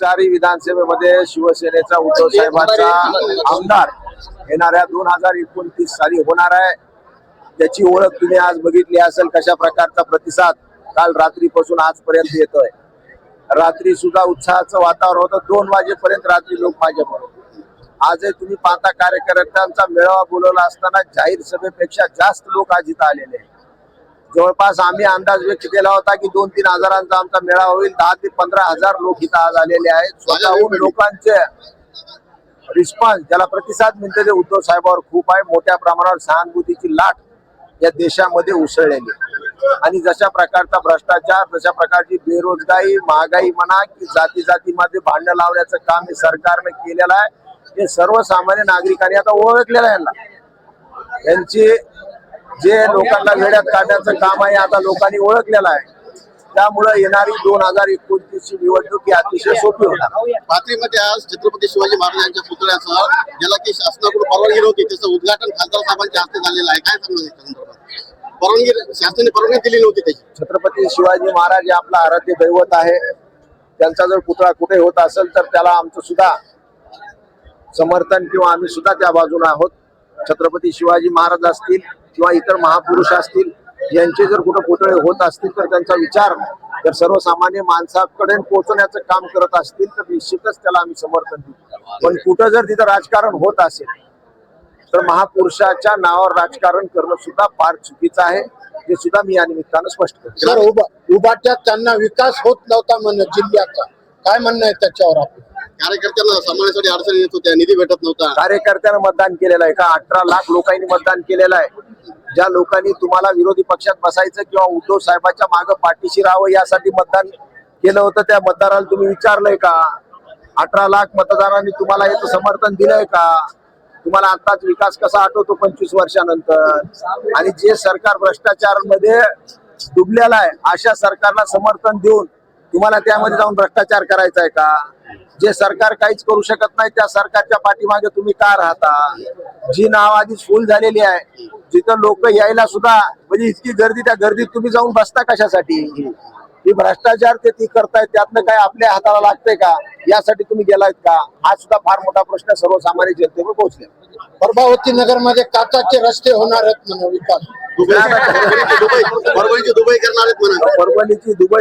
चारही विधानसभेमध्ये शिवसेनेचा उद्धव साहेबांचा आमदार येणाऱ्या 2029 साली होणार आहे। त्याची ओळख तुम्ही आज बघितली असेल, कशा प्रकारचा प्रतिसाद काल रात्रीपासून आजपर्यंत येतोय। रात्री सुद्धा उत्साहाचं वातावरण होतं, 2 वाजेपर्यंत रात्री लोक माझ्याबरोबर। आजही तुम्ही पाहता कार्यकर्त्यांचा मेळावा बोलवला असताना जाहीर सभेपेक्षा जास्त लोक आज इथं आलेले आहेत। जवळपास आम्ही अंदाज व्यक्त केला होता की 2-3 हजारांचा आमचा मेळावा होईल, 10 ते 15 हजार लोक इथं आज आलेले आहेत। स्वतःहून लोकांचे रिस्पॉन्स, ज्याला प्रतिसाद मिळते ते उद्धव साहेबांवर खूप आहे। मोठ्या प्रमाणावर सहानुभूतीची लाट या देशामध्ये उसळलेली आणि जशा प्रकारचा भ्रष्टाचार, जशा प्रकारची बेरोजगारी, महागाई म्हणा की जाती जातीमध्ये भांडण लावण्याचं काम हे सरकारने केलेलं आहे, हे सर्वसामान्य नागरिकांनी आता ओळखलेलं आहे। यांची जे लोकांना वेड्यात काढण्याचं काम आहे आता लोकांनी ओळखलेलं आहे। त्यामुळे येणारी 2029 ची निवडणूक ही अतिशय सोपी होणार। पाथरीमध्ये आज छत्रपती शिवाजी महाराजांच्या पुतळ्यासह ज्याला की शासनाकडून परवानगी नव्हती त्याचं उद्घाटन खासदार साहेबांच्या हस्ते झालेलं आहे। काय सांगणार परवानगी शासनाने परवानगी दिली नव्हती त्याची? छत्रपती शिवाजी महाराज हे आपला आराध्य दैवत आहे। त्यांचा जर पुतळा कुठे होत असेल तर त्याला आमचं सुद्धा समर्थन किंवा आम्ही सुद्धा त्या बाजूने आहोत। छत्रपती शिवाजी महाराज असतील किंवा इतर महापुरुष असतील, यांचे जर कुठे पुतळे होत असतील तर त्यांचा विचार जर सर्वसामान्य माणसाकडे पोहोचण्याचं काम करत असतील तर निश्चितच त्याला आम्ही समर्थन देऊ। पण कुठं जर तिथं राजकारण होत असेल तर महापुरुषाच्या नावावर राजकारण करणं सुद्धा फार चुकीचं आहे, हे सुद्धा मी या निमित्तानं स्पष्ट करतो। सर, उभाट्यात त्यांना विकास होत नव्हता म्हणून जिल्ह्याचा काय म्हणणं आहे त्याच्यावर? आपण कार्यकर्त्यांना सांभाळण्यासाठी अडचणी येत होत्या, निधी भेटत नव्हता। कार्यकर्त्यानं मतदान केलेलं आहे का? 18 लाख लोकांनी मतदान केलेलं आहे। ज्या लोकांनी तुम्हाला विरोधी पक्षात बसायचं किंवा उद्धव साहेबांच्या मागे पाठीशी राहावं यासाठी मतदान केलं होतं, त्या मतदाराला तुम्ही विचारलंय का? 18 लाख मतदारांनी तुम्हाला याचं समर्थन दिलंय का? तुम्हाला आताच विकास कसा आठवतो 25 वर्षानंतर? आणि जे सरकार भ्रष्टाचारामध्ये डुबलेलं आहे अशा सरकारला समर्थन देऊन तुम्हाला त्यामध्ये जाऊन भ्रष्टाचार करायचा आहे का? जे सरकार काहीच करू शकत नाही त्या सरकारच्या पाठीमागे तुम्ही का राहता? जी नाव आधीच फुल झालेली आहे, जिथं लोक यायला सुद्धा म्हणजे इतकी गर्दी, त्या गर्दीत तुम्ही जाऊन बसता कशासाठी? ही भ्रष्टाचार ते ती करतायत, त्यातनं काय आपल्या हाताला लागतंय का? यासाठी तुम्ही गेलायत का? हा सुद्धा फार मोठा प्रश्न सर्वसामान्य जनतेवर पोहोचले। प्रभावती नगर मध्ये काचाचे रस्ते होणार आहेत म्हणून विकास, परभणीची दुबई करणार आहेत म्हणून। परभणीची दुबई